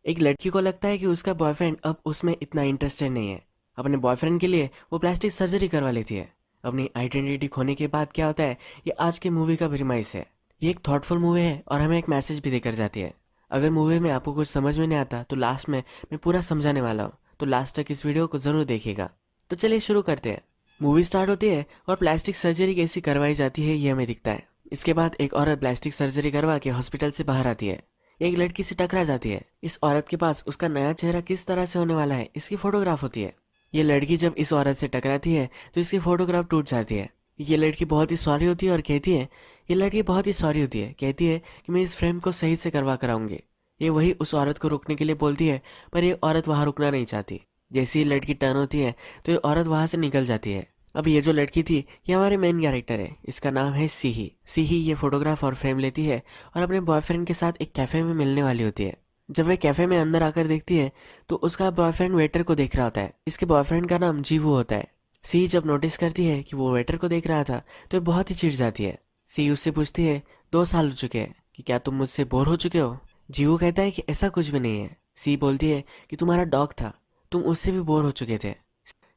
एक लड़की को लगता है कि उसका बॉयफ्रेंड अब उसमें इतना इंटरेस्टेड नहीं है। अपने बॉयफ्रेंड के लिए वो प्लास्टिक सर्जरी करवा लेती है। अपनी आइडेंटिटी खोने के बाद क्या होता है, ये आज की मूवी का प्रीमाइस है। ये एक थॉटफुल मूवी है और हमें एक मैसेज भी देकर जाती है। अगर मूवी में आपको कुछ समझ में नहीं आता तो लास्ट में मैं पूरा समझाने वाला हूँ, तो लास्ट तक इस वीडियो को ज़रूर देखिएगा। तो चलिए शुरू करते हैं। मूवी स्टार्ट होती है और प्लास्टिक सर्जरी कैसी करवाई जाती है ये हमें दिखता है। इसके बाद एक औरत प्लास्टिक सर्जरी करवा के हॉस्पिटल से बाहर आती है। एक लड़की से टकरा जाती है। इस औरत के पास उसका नया चेहरा किस तरह से होने वाला है इसकी फोटोग्राफ होती है। ये लड़की जब इस औरत से टकराती है तो इसकी फोटोग्राफ टूट जाती है। ये लड़की बहुत ही सॉरी होती है और कहती है, ये लड़की बहुत ही सॉरी होती है, कहती है कि मैं इस फ्रेम को सही से करवा कर आऊंगी। ये वही उस औरत को रुकने के लिए बोलती है, पर ये औरत वहां रुकना नहीं चाहती। जैसे ही लड़की टर्न होती है तो ये औरत वहां से निकल जाती है। अब ये जो लड़की थी ये हमारे मेन कैरेक्टर है, इसका नाम है सीही। सीही ये फोटोग्राफ और फ्रेम लेती है और अपने बॉयफ्रेंड के साथ एक कैफे में मिलने वाली होती है। जब वे कैफे में अंदर आकर देखती है तो उसका बॉयफ्रेंड वेटर को देख रहा होता है। इसके बॉयफ्रेंड का नाम जीवू होता है। सी जब नोटिस करती है कि वो वेटर को देख रहा था तो बहुत ही चिढ़ जाती है। सी उससे पूछती है, 2 साल हो चुके हैं कि क्या तुम मुझसे बोर हो चुके हो? जीवू कहता है कि ऐसा कुछ भी नहीं है। सी बोलती है कि तुम्हारा डॉग था, तुम उससे भी बोर हो चुके थे।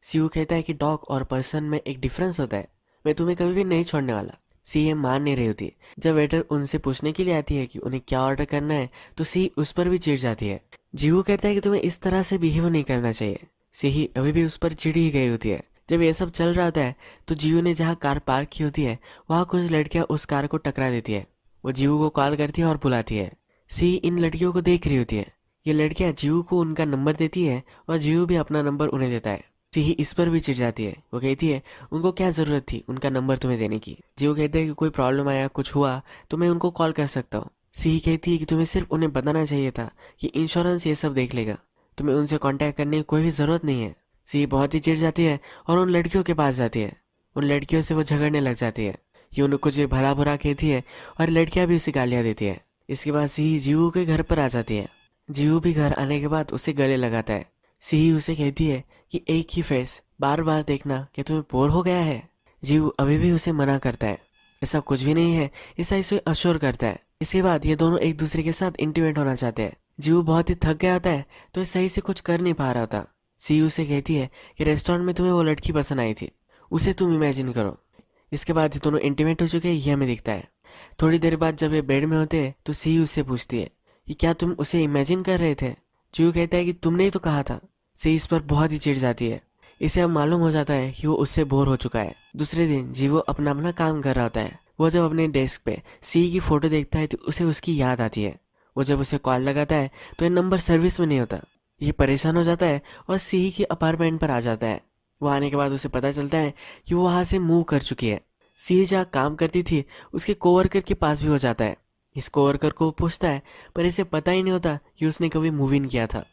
सीयू कहता है कि डॉग और पर्सन में एक डिफरेंस होता है, मैं तुम्हें कभी भी नहीं छोड़ने वाला। सी ये मान नहीं रही होती। जब वेटर उनसे पूछने के लिए आती है कि उन्हें क्या ऑर्डर करना है तो सी उस पर भी चिढ़ जाती है। जीवू कहता है कि तुम्हें इस तरह से बिहेव नहीं करना चाहिए। सी ही अभी भी उस पर चिढ़ ही गई होती है। जब ये सब चल रहा होता है तो जीवू ने जहाँ कार पार्क की होती है वहाँ कुछ लड़कियां उस कार को टकरा देती है। वो जीवू को कॉल करती है और बुलाती है। सी इन लड़कियों को देख रही होती है। ये लड़कियां जीवू को उनका नंबर देती है और जीवू भी अपना नंबर उन्हें देता है। सी इस पर भी चिढ़ जाती है। वो कहती है, उनको क्या जरूरत थी उनका नंबर तुम्हें देने की? जीव कहते हैं कि कोई प्रॉब्लम आया कुछ हुआ तो मैं उनको कॉल कर सकता हूँ। सी कहती है कि तुम्हें सिर्फ उन्हें बताना चाहिए था कि इंश्योरेंस ये सब देख लेगा, तुम्हें उनसे कांटेक्ट करने की कोई भी जरूरत नहीं है। सी बहुत ही चिढ़ जाती है और उन लड़कियों के पास जाती है। उन लड़कियों से वो झगड़ने लग जाती है। ये उन्हें कुछ भी भला बुरा कहती है और लड़कियां भी उसे गालियां देती है। इसके बाद सी जीवू के घर पर आ जाती है। जीवू भी घर आने के बाद उसे गले लगाता है। सी उसे कहती है कि एक ही फेस बार बार देखना क्या तुम्हें बोर हो गया है? जीव अभी भी उसे मना करता है, ऐसा कुछ भी नहीं है, ऐसा इसे अश्योर करता है। इसके बाद ये दोनों एक दूसरे के साथ इंटीमेट होना चाहते हैं। जीव बहुत ही थक गया होता है तो ये सही से कुछ कर नहीं पा रहा था। सी उसे कहती है कि रेस्टोरेंट में तुम्हें वो लड़की पसंद आई थी, उसे तुम इमेजिन करो। इसके बाद ये दोनों इंटीमेट हो चुके हैं ये हमें दिखता है। थोड़ी देर बाद जब ये बेड में होते हैं तो सी उससे पूछती है कि क्या तुम उसे इमेजिन कर रहे थे? जीव कहता है कि तुमने ही तो कहा था। सी इस पर बहुत ही चिढ़ जाती है। इसे अब मालूम हो जाता है कि वो उससे बोर हो चुका है। दूसरे दिन जीवो अपना अपना काम कर रहा होता है। वो जब अपने डेस्क पे सी की फोटो देखता है तो उसे उसकी याद आती है। वो जब उसे कॉल लगाता है तो ये नंबर सर्विस में नहीं होता। ये परेशान हो जाता है और सी के अपार्टमेंट पर आ जाता है। वो आने के बाद उसे पता चलता है कि वो वहां से मूव कर चुकी है। सी जहाँ काम करती थी उसके कोवर्कर के पास भी हो जाता है। इस कोवर्कर को पूछता है पर इसे पता ही नहीं होता कि उसने कभी मूव इन किया था।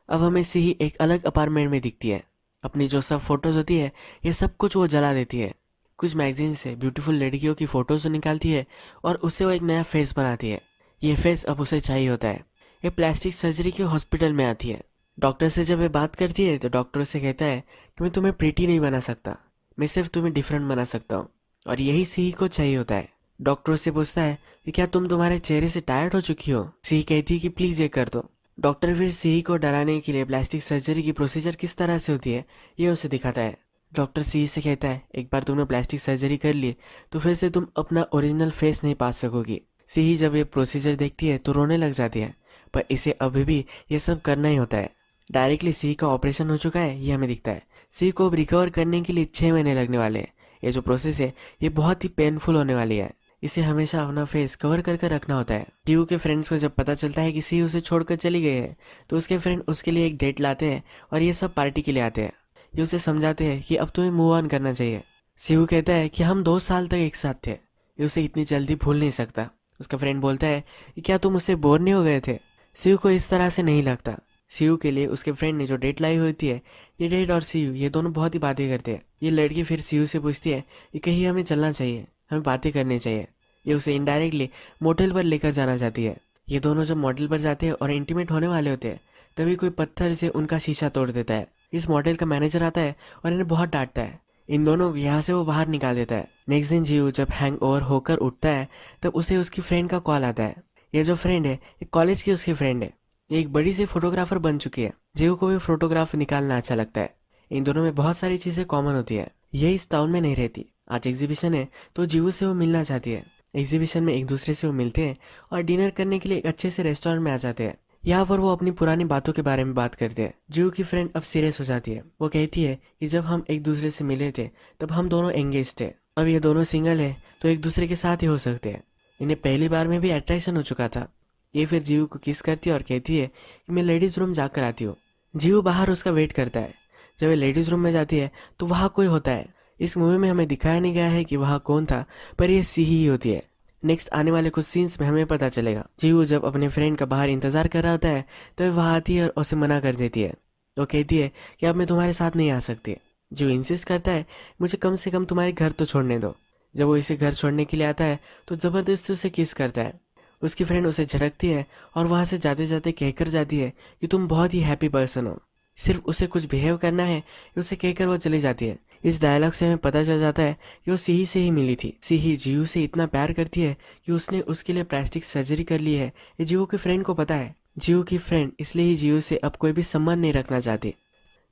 अब हमें सी एक अलग अपार्टमेंट में दिखती है। अपनी जो सब फोटोज होती है ये सब कुछ वो जला देती है। कुछ मैगजीन से ब्यूटीफुल लड़कियों की फोटोज निकालती है और उससे वो एक नया फेस बनाती है। ये फेस अब उसे चाहिए होता है। ये प्लास्टिक सर्जरी के हॉस्पिटल में आती है। डॉक्टर से जब ये बात करती है तो डॉक्टर उसे कहता है कि मैं तुम्हें प्रीटी नहीं बना सकता, मैं सिर्फ तुम्हें डिफरेंट बना सकता हूँ, और यही सी को चाहिए होता है। डॉक्टर उससे पूछता है कि क्या तुम तुम्हारे चेहरे से टायर्ड हो चुकी हो? सी कहती है कि प्लीज ये कर दो। डॉक्टर फिर सी को डराने के लिए प्लास्टिक सर्जरी की प्रोसीजर किस तरह से होती है ये उसे दिखाता है। डॉक्टर सी से कहता है, एक बार तुमने प्लास्टिक सर्जरी कर ली तो फिर से तुम अपना ओरिजिनल फेस नहीं पा सकोगी। सी जब ये प्रोसीजर देखती है तो रोने लग जाती है, पर इसे अभी भी ये सब करना ही होता है। डायरेक्टली सी का ऑपरेशन हो चुका है ये हमें दिखता है। सी को अब रिकवर करने के लिए 6 महीने लगने वाले हैं। ये जो प्रोसेस है ये बहुत ही पेनफुल होने वाली है। इसे हमेशा अपना फेस कवर करके रखना होता है। जीव के फ्रेंड्स को जब पता चलता है कि सी उसे छोड़कर चली गई है तो उसके फ्रेंड उसके लिए एक डेट लाते हैं और ये सब पार्टी के लिए आते हैं। ये उसे समझाते हैं कि अब तुम्हें मूव ऑन करना चाहिए। सीयू कहता है कि हम 2 साल तक एक साथ थे, ये उसे इतनी जल्दी भूल नहीं सकता। उसका फ्रेंड बोलता है कि क्या तुम उससे बोर नहीं हो गए थे? सीयू को इस तरह से नहीं लगता। सीयू के लिए उसके फ्रेंड ने जो डेट लाई होती है, ये डेट और सीयू ये दोनों बहुत ही बातें करते हैं। ये लड़की फिर सीयू से पूछती है कि कहीं हमें चलना चाहिए, हमें बातें करनी चाहिए। ये उसे इनडायरेक्टली मोटेल पर लेकर जाना चाहती है। ये दोनों जब मॉडल पर जाते हैं और इंटीमेट होने वाले होते हैं तभी कोई पत्थर से उनका शीशा तोड़ देता है। इस मॉडल का मैनेजर आता है और इन्हें बहुत डांटता है। इन दोनों को यहाँ से वो बाहर निकाल देता है। नेक्स्ट दिन जीव जब हैंग ओवर होकर उठता है तब उसे उसकी फ्रेंड का कॉल आता है। ये जो फ्रेंड है ये कॉलेज की उसकी फ्रेंड है। ये एक बड़ी सी फोटोग्राफर बन चुकी है। जीव को भी फोटोग्राफ निकालना अच्छा लगता है। इन दोनों में बहुत सारी चीजें कॉमन होती है। ये इस टाउन में नहीं रहती। आज एग्जीबिशन है तो जीव से वो मिलना चाहती है। एग्जीबिशन में एक दूसरे से वो मिलते हैं और डिनर करने के लिए एक अच्छे से रेस्टोरेंट में आ जाते हैं। यहाँ पर वो अपनी पुरानी बातों के बारे में बात करते हैं। जीव की फ्रेंड अब सीरियस हो जाती है। वो कहती है कि जब हम एक दूसरे से मिले थे तब हम दोनों एंगेज थे। अब ये दोनों सिंगल है तो एक दूसरे के साथ ही हो सकते हैं। इन्हें पहली बार में भी अट्रैक्शन हो चुका था। ये फिर जीव को किस करती है और कहती है कि मैं लेडीज रूम जाकर आती हूँ। जीव बाहर उसका वेट करता है। जब ये लेडीज रूम में जाती है तो वहाँ कोई होता है। इस मूवी में हमें दिखाया नहीं गया है कि वहाँ कौन था, पर यह सी ही होती है। नेक्स्ट आने वाले कुछ सीन्स में हमें पता चलेगा। जीव जब अपने फ्रेंड का बाहर इंतजार कर रहा होता है तो वह आती है और उसे मना कर देती है। वो कहती है कि अब मैं तुम्हारे साथ नहीं आ सकती। जीव इंसिस्ट करता है मुझे कम से कम तुम्हारे घर तो छोड़ने दो। जब वो इसे घर छोड़ने के लिए आता है तो जबरदस्ती उसे किस करता है। उसकी फ्रेंड उसे झटकती है और वहां से जाते जाते कहकर जाती है कि तुम बहुत ही हैप्पी पर्सन हो, सिर्फ उसे कुछ बिहेव करना है। उसे कहकर वो चली जाती है। इस डायलॉग से हमें पता चल जाता है कि वो सीही से ही मिली थी। सीही जीव से इतना प्यार करती है कि उसने उसके लिए प्लास्टिक सर्जरी कर ली है। ये जीव की फ्रेंड को पता है। जीव की फ्रेंड इसलिए ही जीव से अब कोई भी संबंध नहीं रखना चाहती।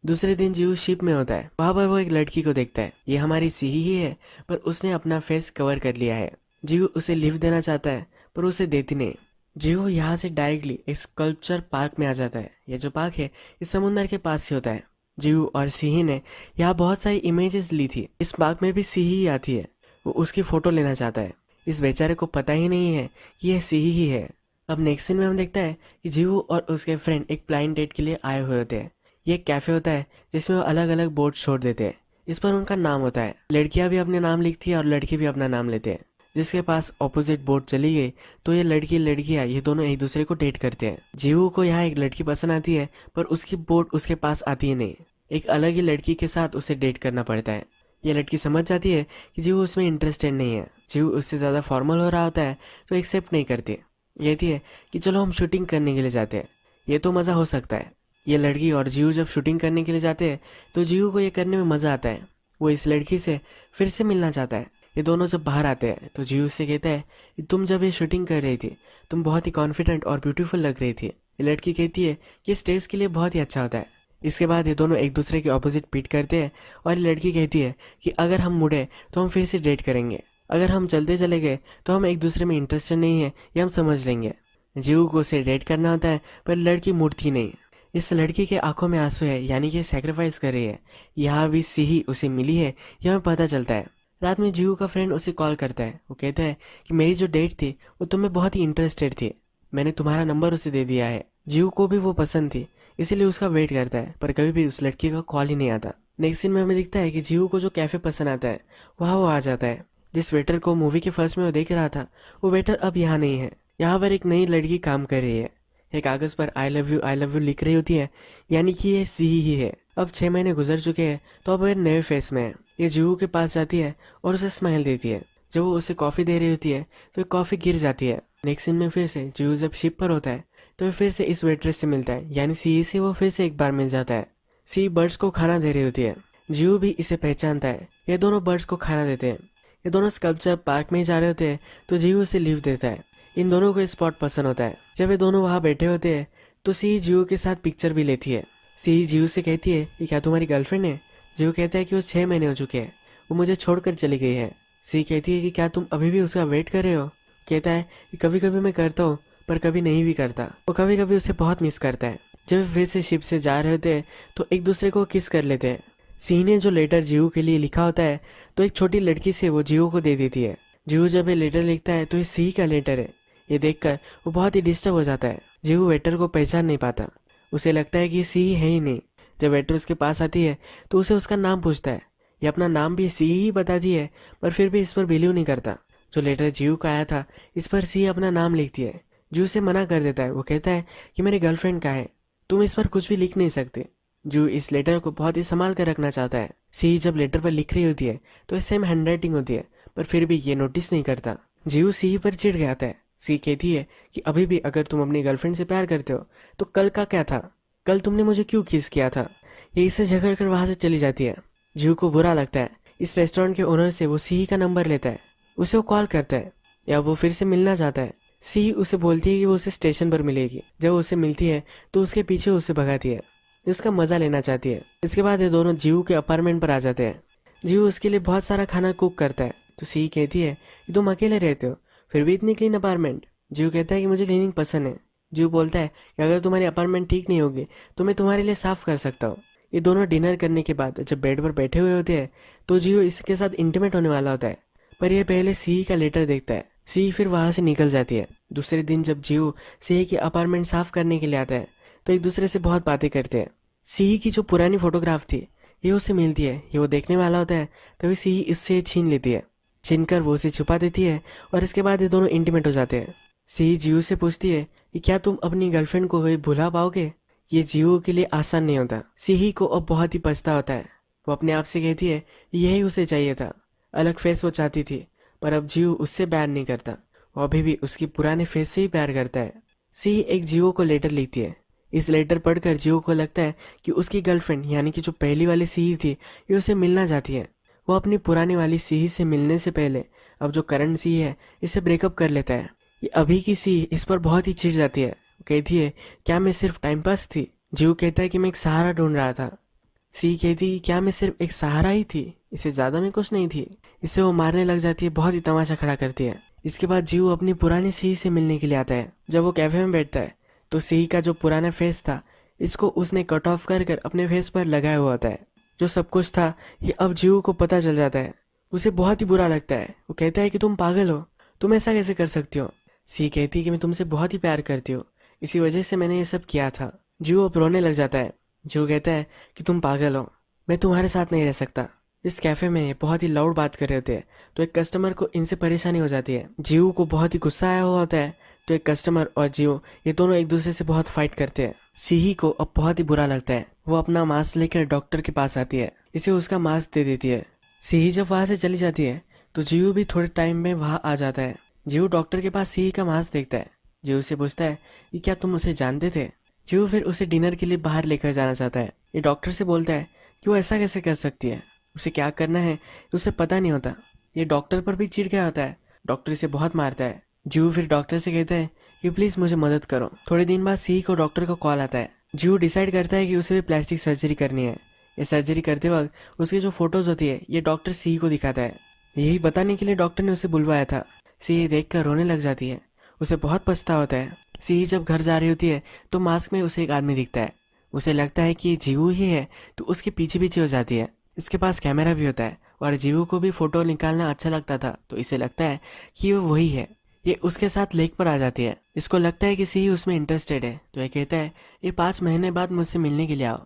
दूसरे दिन जीव शिप में होता है। वहां पर वो एक लड़की को देखता है। ये हमारी सीही ही है, पर उसने अपना फेस कवर कर लिया है। जीव उसे लिफ्ट देना चाहता है पर उसे देती नहीं। जीव यहाँ से डायरेक्टली एक स्कल्पचर पार्क में आ जाता है। ये जो पार्क है इस समुंदर के पास ही होता है। जीव और सिही ने यहाँ बहुत सारी इमेजेस ली थी। इस पार्क में भी सिही ही आती है। वो उसकी फोटो लेना चाहता है। इस बेचारे को पता ही नहीं है कि यह सिही ही है। अब नेक्स्ट सीन में हम देखता है कि जीव और उसके फ्रेंड एक ब्लाइंड डेट के लिए आए हुए होते हैं। ये एक कैफे होता है जिसमें वो अलग अलग बोर्ड छोड़ देते हैं। इस पर उनका नाम होता है। लड़कियां भी अपने नाम लिखती है और लड़के भी अपना नाम लेते हैं। जिसके पास ऑपोजिट बोर्ड चली गई तो ये लड़की लड़कियां ये दोनों एक दूसरे को डेट करते हैं। जीवू को यहाँ एक लड़की पसंद आती है पर उसकी बोर्ड उसके पास आती है नहीं। एक अलग ही लड़की के साथ उसे डेट करना पड़ता है। ये लड़की समझ जाती है कि जीवू उसमें इंटरेस्टेड नहीं है। जीवू उससे ज़्यादा फॉर्मल हो रहा होता है तो एक्सेप्ट नहीं करती। कहती है कि चलो हम शूटिंग करने के लिए जाते हैं, ये तो मज़ा हो सकता है। ये लड़की और जीवू जब शूटिंग करने के लिए जाते हैं तो जीवू को ये करने में मज़ा आता है। वो इस लड़की से फिर से मिलना चाहता है। ये दोनों जब बाहर आते हैं तो जीव से कहता है कि तुम जब ये शूटिंग कर रही थी तुम बहुत ही कॉन्फिडेंट और ब्यूटीफुल लग रही थी। ये लड़की कहती है कि स्टेज के लिए बहुत ही अच्छा होता है। इसके बाद ये दोनों एक दूसरे के ऑपोजिट पीट करते हैं और ये लड़की कहती है कि अगर हम मुड़े तो हम फिर से डेट करेंगे, अगर हम चलते चले गए तो हम एक दूसरे में इंटरेस्टेड नहीं है, ये हम समझ लेंगे। जीव को उसे डेट करना होता है पर लड़की मुड़ती नहीं। इस लड़की के आंखों में आंसू है, यानी कि सेक्रीफाइस कर रही है। यहाँ भी सिही उसे मिली है, यह हमें पता चलता है। रात में जीव का फ्रेंड उसे कॉल करता है। वो कहता है कि मेरी जो डेट थी वो तुम्हें बहुत ही इंटरेस्टेड थी, मैंने तुम्हारा नंबर उसे दे दिया है। जीव को भी वो पसंद थी इसीलिए उसका वेट करता है पर कभी भी उस लड़की का कॉल ही नहीं आता। नेक्स्ट सीन में हमें दिखता है कि जीव को जो कैफे पसंद आता है वहाँ वो आ जाता है। जिस वेटर को मूवी के फर्स्ट में वो देख रहा था वो वेटर अब यहाँ नहीं है। यहाँ पर एक नई लड़की काम कर रही है। एक कागज पर आई लव यू लिख रही होती है, यानी कि ये सी ही है। अब 6 महीने गुजर चुके हैं तो अब वो नए फेस में है। ये जीवू के पास जाती है और उसे स्माइल देती है। जब वो उसे कॉफी दे रही होती है तो कॉफी गिर जाती है। नेक्स्ट सीन में फिर से जीवू जब शिप पर होता है तो फिर से इस वेट्रेस से मिलता है, यानी सी से वो फिर से एक बार मिल जाता है। सी बर्ड्स को खाना दे रही होती है। जीवू भी इसे पहचानता है। ये दोनों बर्ड्स को खाना देते हैं। ये दोनों स्कल्पचर पार्क में ही जा रहे होते हैं तो जीवू उसे लीव देता है। इन दोनों को स्पॉट पसंद होता है। जब ये दोनों वहाँ बैठे होते हैं तो सी जीवू के साथ पिक्चर भी लेती है। सी जीवू से कहती है कि क्या तुम्हारी गर्लफ्रेंड है। जीवू कहता है कि वो 6 महीने हो चुके हैं, वो मुझे छोड़कर चली गई है। सी कहती है कि क्या तुम अभी भी उसका वेट कर रहे हो। कहता है कि कभी कभी मैं करता हूँ पर कभी नहीं भी करता। वो कभी कभी उसे बहुत मिस करता है। जब फिर से शिप से जा रहे होते हैं तो एक दूसरे को किस कर लेते हैं। सी ने जो लेटर जीवू के लिए लिखा होता है तो एक छोटी लड़की से वो जीवू को दे देती है। जीवू जब ये लेटर लिखता है तो ये सी का लेटर है। ये देखकर वो बहुत ही डिस्टर्ब हो जाता है। जीवू वेटर को पहचान नहीं पाता। उसे लगता है कि ये सी है ही नहीं। जब वेटर उसके पास आती है तो उसे उसका नाम पूछता है। ये अपना नाम भी सी ही बताती है पर फिर भी इस पर बिलीव नहीं करता। जो लेटर जीव का आया था इस पर सी अपना नाम लिखती है। जीव से मना कर देता है। वो कहता है कि मेरी गर्लफ्रेंड का है, तुम इस पर कुछ भी लिख नहीं सकते। जीव इस लेटर को बहुत ही संभाल कर रखना चाहता है। सी जब लेटर पर लिख रही होती है तो इस सेम हैंडराइटिंग होती है पर फिर भी ये नोटिस नहीं करता। जीव सी पर चिढ़ गया था। सी कहती है कि अभी भी अगर तुम अपनी गर्लफ्रेंड से प्यार करते हो तो कल का क्या था, कल तुमने मुझे क्यों किस किया था। ये इससे झगड़ कर वहां से चली जाती है। जीव को बुरा लगता है। इस रेस्टोरेंट के ओनर से वो सी का नंबर लेता है। उसे वो कॉल करता है या वो फिर से मिलना चाहता है। सी उसे बोलती है कि वो उसे स्टेशन पर मिलेगी। जब वो उसे मिलती है तो उसके पीछे उसे भगाती है, ये उसका मजा लेना चाहती है। इसके बाद ये दोनों जीव के अपार्टमेंट पर आ जाते हैं। जीव उसके लिए बहुत सारा खाना कुक करता है। तो सी कहती है कि तुम अकेले रहते हो, फिर भी इतनी क्लीन अपार्टमेंट। जीव कहता है कि मुझे क्लीनिंग पसंद है। जीव बोलता है कि अगर तुम्हारी अपार्टमेंट ठीक नहीं होगी तो मैं तुम्हारे लिए साफ कर सकता हूँ। ये दोनों डिनर करने के बाद जब बेड पर बैठे हुए होते हैं तो जीव इसके साथ इंटीमेट होने वाला होता है, पर यह पहले सी का लेटर देखता है। सी फिर वहां से निकल जाती है। दूसरे दिन जब जीव सी की अपार्टमेंट साफ करने के लिए आता है तो एक दूसरे से बहुत बातें करते हैं। सी की जो पुरानी फोटोग्राफ थी ये उसे मिलती है, ये वो देखने वाला होता है, तभी सी इससे छीन लेती है। छीनकर वो उसे छुपा देती है और इसके बाद ये दोनों इंटीमेट हो जाते हैं। सी जीव से पूछती है कि क्या तुम अपनी गर्लफ्रेंड को कभी भुला पाओगे। ये जीव के लिए आसान नहीं होता। सी को अब बहुत ही पछता होता है। वो अपने आप से कहती है यही उसे चाहिए था, अलग फेस वो चाहती थी, पर अब जीव उससे प्यार नहीं करता। वो अभी भी उसकी पुराने फेस से ही प्यार करता है। सी एक जीवो को लेटर लिखती है। इस लेटर पढ़कर जीवो को लगता है कि उसकी गर्लफ्रेंड यानी कि जो पहली वाली सी थी ये उसे मिलना चाहती है। वो अपनी पुरानी वाली सी से मिलने से पहले अब जो करंट सी है इससे ब्रेकअप कर लेता है। ये अभी की सी इस पर बहुत ही चिढ़ जाती है। वो कहती है क्या मैं सिर्फ टाइम पास थी। जीव कहता है कि मैं एक सहारा ढूंढ रहा था। सी कहती कि क्या मैं सिर्फ एक सहारा ही थी, इससे ज्यादा मैं कुछ नहीं थी। इससे वो मारने लग जाती है, बहुत ही तमाशा खड़ा करती है। इसके बाद जीव अपनी पुरानी सी से मिलने के लिए आता है। जब वो कैफे में बैठता है तो सी का जो पुराना फेस था इसको उसने कट ऑफ कर कर अपने फेस पर लगाया हुआ होता है। जो सब कुछ था ये अब जीव को पता चल जाता है। उसे बहुत ही बुरा लगता है। वो कहता है कि तुम पागल हो, तुम ऐसा कैसे कर सकती हो। सी कहती है कि मैं तुमसे बहुत ही प्यार करती हूँ, इसी वजह से मैंने ये सब किया था। जीव अब रोने लग जाता है। जीव कहता है कि तुम पागल हो, मैं तुम्हारे साथ नहीं रह सकता। इस कैफे में ये बहुत ही लाउड बात कर रहे होते हैं तो एक कस्टमर को इनसे परेशानी हो जाती है। जीव को बहुत ही गुस्सा आया हुआ होता है तो एक कस्टमर और जीव ये दोनों एक दूसरे से बहुत फाइट करते हैं। सीही को अब बहुत ही बुरा लगता है। वो अपना मास्क लेकर डॉक्टर के पास आती है, इसे उसका मास्क दे देती है। सीही जब वहां से चली जाती है तो जीव भी थोड़े टाइम में वहां आ जाता है। जीव डॉक्टर के पास सीही का मास्क देखता है। जीव से पूछता है कि क्या तुम उसे जानते थे। जीव फिर उसे डिनर के लिए बाहर लेकर जाना चाहता है। ये डॉक्टर से बोलता है कि वो ऐसा कैसे कर सकती है, उसे क्या करना है उसे पता नहीं होता। ये डॉक्टर पर भी चिढ़ गया होता है। डॉक्टर इसे बहुत मारता है। जीव फिर डॉक्टर से कहता है कि प्लीज मुझे मदद करो। थोड़े दिन बाद सी को डॉक्टर का कॉल आता है। जीव डिसाइड करता है कि उसे भी प्लास्टिक सर्जरी करनी है। ये सर्जरी करते वक्त उसकी जो फोटोज होती है ये डॉक्टर सी को दिखाता है। यही बताने के लिए डॉक्टर ने उसे बुलवाया था। सी ये देख कर रोने लग जाती है। उसे बहुत पछतावा होता है। सी जब घर जा रही होती है तो मास्क में उसे एक आदमी दिखता है। उसे लगता है कि ये जीवू ही है तो उसके पीछे पीछे हो जाती है। इसके पास कैमरा भी होता है और जीवू को भी फोटो निकालना अच्छा लगता था तो इसे लगता है कि वो वही है। ये उसके साथ लेक पर आ जाती है। इसको लगता है कि सी उसमें इंटरेस्टेड है तो ये कहता है ये 5 महीने बाद मुझसे मिलने के लिए आओ,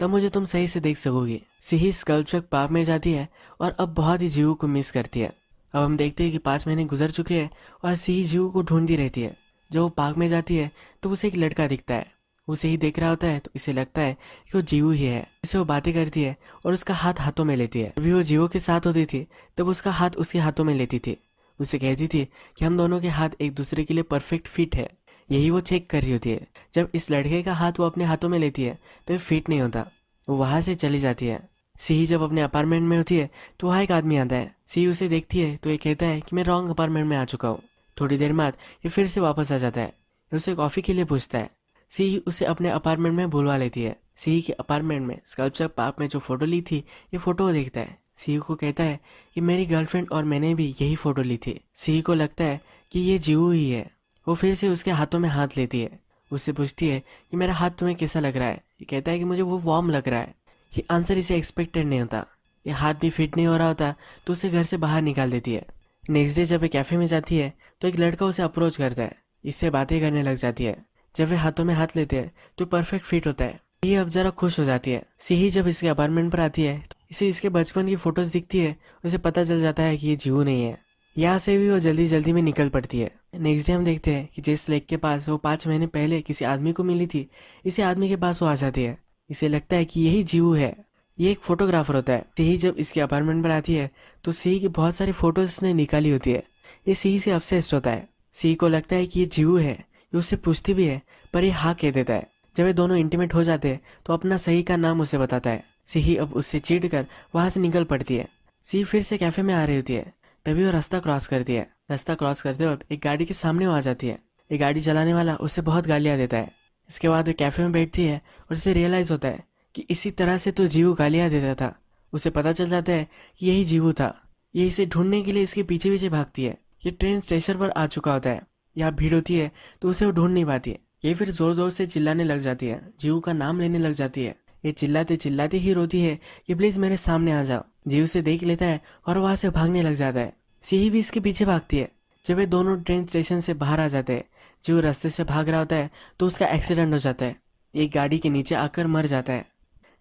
तब मुझे तुम सही से देख सकोगी। सिही स्कल्पचर पार्क में जाती है और अब बहुत ही जीवू को मिस करती है। अब हम देखते हैं कि 5 महीने गुजर चुके हैं और सिही जीवू को ढूंढती रहती है। जब वो पार्क में जाती है तो उसे एक लड़का दिखता है। उसे ही देख रहा होता है तो इसे लगता है कि वो जीवू ही है। इससे वो बातें करती है और उसका हाथ हाथों में लेती है। अभी वो जीवू के साथ होती थी तब उसका हाथ उसके हाथों में लेती थी। उसे कहती थी कि हम दोनों के हाथ एक दूसरे के लिए परफेक्ट फिट है। यही वो चेक कर रही होती है। जब इस लड़के का हाथ वो अपने हाथों में लेती है तो ये फिट नहीं होता। वो वहां से चली जाती है। सी जब अपने अपार्टमेंट में होती है तो वहाँ एक आदमी आता है। सी उसे देखती है तो ये कहता है कि मैं रॉन्ग अपार्टमेंट में आ चुका हूँ। थोड़ी देर बाद ये फिर से वापस आ जाता है। ये उसे कॉफी के लिए पूछता है। सी उसे अपने अपार्टमेंट में बुलवा लेती है। सी के अपार्टमेंट में स्कल्पचर पार्क में जो फोटो ली थी ये फोटो देखता है। सी को कहता है कि मेरी गर्लफ्रेंड और मैंने भी यही फोटो ली थी। सी को लगता है कि ये जीवू ही है। वो फिर से उसके हाथों में हाथ लेती है। उससे पूछती है कि मेरा हाथ तुम्हें कैसा लग रहा है। ये कहता है कि मुझे वो वार्म लग रहा है। ये आंसर इसे एक्सपेक्टेड नहीं होता। ये हाथ भी फिट नहीं हो रहा होता तो उसे घर से बाहर निकाल देती है। नेक्स्ट डे जब ये कैफे में जाती है तो एक लड़का उसे अप्रोच करता है। इससे बातें करने लग जाती है। जब वे हाथों में हाथ लेते हैं तो परफेक्ट फिट होता है। ये अब जरा खुश हो जाती है। सिही जब इसके अपार्टमेंट पर आती है तो इसे इसके बचपन की फोटोज दिखती है। उसे पता चल जाता है कि ये जीवू नहीं है। यहाँ से भी वो जल्दी जल्दी में निकल पड़ती है। नेक्स्ट डे हम देखते हैं कि जिस लेक के पास वो 5 महीने पहले किसी आदमी को मिली थी इसी आदमी के पास वो आ जाती है। इसे लगता है कि यही जीवू है। ये एक फोटोग्राफर होता है। सिही जब इसके अपार्टमेंट पर आती है तो सिही की बहुत सारी फोटोज इसने निकाली होती है। ये सिही से अपसेस्ड होता है। सिही को लगता है कि ये जीवू है। ये उससे पूछती भी है पर ये हाँ कह देता है। जब ये दोनों इंटीमेट हो जाते हैं तो अपना सही का नाम उसे बताता है। सिही अब उससे चिढ़ कर वहां से निकल पड़ती है। सिही फिर से कैफे में आ रही होती है तभी वो रास्ता क्रॉस करती है। रास्ता क्रॉस करते वक्त एक गाड़ी के सामने वो आ जाती है। ये गाड़ी चलाने वाला उससे बहुत गालियाँ देता है। इसके बाद वो कैफे में बैठती है और उसे रियलाइज होता है कि इसी तरह से तो जीवू गालियाँ देता था। उसे पता चल जाता है कि यही जीवू था। ये इसे ढूंढने के लिए इसके पीछे पीछे भागती है। ये ट्रेन स्टेशन पर आ चुका होता है। यहाँ भीड़ होती है तो उसे वो ढूंढ नहीं पाती है। ये फिर जोर जोर से चिल्लाने लग जाती है, जीवू का नाम लेने लग जाती है। ये चिल्लाते चिल्लाते ही रोती है कि प्लीज मेरे सामने आ जाओ। जीव उसे देख लेता है और वहां से भागने लग जाता है। सिही भी इसके पीछे भागती है। जब ये दोनों ट्रेन स्टेशन से बाहर आ जाते हैं, जीव रास्ते से भाग रहा होता है तो उसका एक्सीडेंट हो जाता है। एक गाड़ी के नीचे आकर मर जाता है।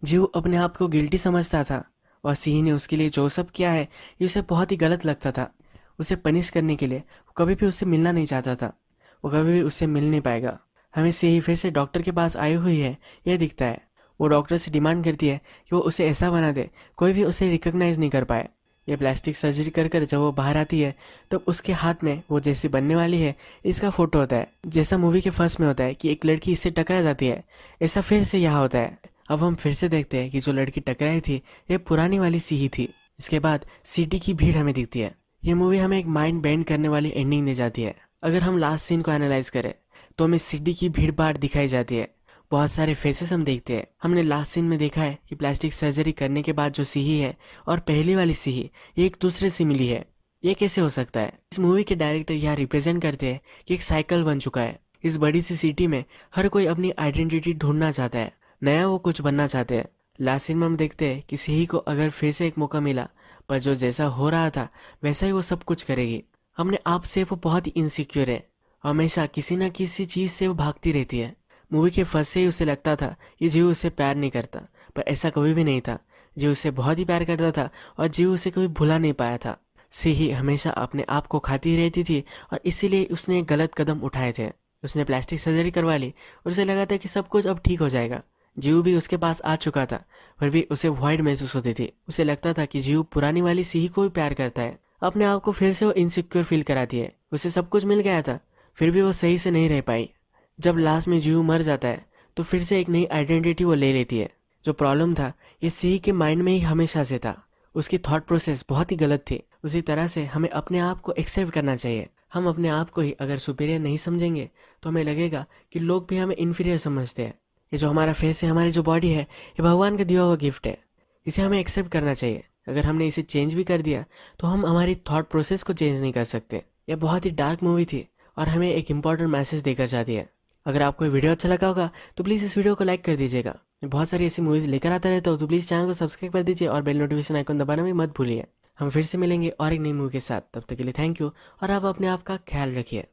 जीव अपने आप को गिल्टी समझता था और सिही ने उसके लिए जो सब किया है ये उसे बहुत ही गलत लगता था। उसे पनिश करने के लिए वो कभी भी उससे मिलना नहीं चाहता था। वो कभी भी उससे मिल नहीं पाएगा। हमें सिही फिर से डॉक्टर के पास आई हुई है यह दिखता है। वो डॉक्टर से डिमांड करती है कि वो उसे ऐसा बना दे कोई भी उसे रिकॉग्नाइज नहीं कर पाए। ये प्लास्टिक सर्जरी कर कर जब वो बाहर आती है तब उसके हाथ में वो जैसी बनने वाली है इसका फोटो होता है। जैसा मूवी के फर्स्ट में होता है कि एक लड़की इससे टकरा जाती है, ऐसा फिर से यहाँ होता है। अब हम फिर से देखते हैं कि जो लड़की टकराई थी ये पुरानी वाली सिही थी। इसके बाद सिटी की भीड़ हमें दिखती है। ये मूवी हमें एक माइंड बेंड करने वाली एंडिंग दे जाती है। अगर हम लास्ट सीन को एनालाइज करें तो हमें सिटी की भीड़ भाड़ दिखाई जाती है। बहुत सारे फेसेस हम देखते हैं। हमने लास्ट सीन में देखा है कि प्लास्टिक सर्जरी करने के बाद जो सिही है और पहली वाली सिही ये एक दूसरे से मिली है। ये कैसे हो सकता है? इस मूवी के डायरेक्टर यहाँ रिप्रेजेंट करते हैं कि एक साइकिल बन चुका है। इस बड़ी सी सिटी में हर कोई अपनी आइडेंटिटी ढूंढना चाहता है, नया वो कुछ बनना चाहते हैं। लास्ट सीन में हम देखते हैं कि सिही को अगर फिर से एक मौका मिला पर जो जैसा हो रहा था वैसा ही वो सब कुछ करेगी। अपने आप से वो बहुत ही इनसिक्योर है। हमेशा किसी न किसी चीज से वो भागती रहती है। मूवी के फर्स्ट से ही उसे लगता था कि जीव उससे प्यार नहीं करता, पर ऐसा कभी भी नहीं था। जीव उससे बहुत ही प्यार करता था और जीव उसे कभी भुला नहीं पाया था। सिही हमेशा अपने आप को खाती रहती थी और इसीलिए उसने गलत कदम उठाए थे। उसने प्लास्टिक सर्जरी करवा ली और उसे लगा था कि सब कुछ अब ठीक हो जाएगा। जीव भी उसके पास आ चुका था पर भी उसे वॉइड महसूस होती थी। उसे लगता था कि जीव पुरानी वाली सिही को भी प्यार करता है। अपने आप को फिर से वो इनसिक्योर फील कराती है। उसे सब कुछ मिल गया था फिर भी वो सही से नहीं रह पाई। जब लास्ट में जीव मर जाता है तो फिर से एक नई आइडेंटिटी वो ले लेती है। जो प्रॉब्लम था ये सिही के माइंड में ही हमेशा से था। उसकी थॉट प्रोसेस बहुत ही गलत थी। उसी तरह से हमें अपने आप को एक्सेप्ट करना चाहिए। हम अपने आप को ही अगर सुपीरियर नहीं समझेंगे तो हमें लगेगा कि लोग भी हमें इन्फीरियर समझते हैं। ये जो हमारा फेस है, हमारी जो बॉडी है, ये भगवान का दिया हुआ गिफ्ट है। इसे हमें एक्सेप्ट करना चाहिए। अगर हमने इसे चेंज भी कर दिया तो हम हमारी थॉट प्रोसेस को चेंज नहीं कर सकते। यह बहुत ही डार्क मूवी थी और हमें एक इंपॉर्टेंट मैसेज देकर जाती है। अगर आपको ये वीडियो अच्छा लगा होगा तो प्लीज़ इस वीडियो को लाइक कर दीजिएगा। मैं बहुत सारी ऐसी मूवीज़ लेकर आता रहता हूँ तो प्लीज़ चैनल को सब्सक्राइब कर दीजिए और बेल नोटिफिकेशन आइकन दबाना भी मत भूलिए। हम फिर से मिलेंगे और एक नई मूवी के साथ। तब तक के लिए थैंक यू और आप अपने आप का ख्याल रखिए।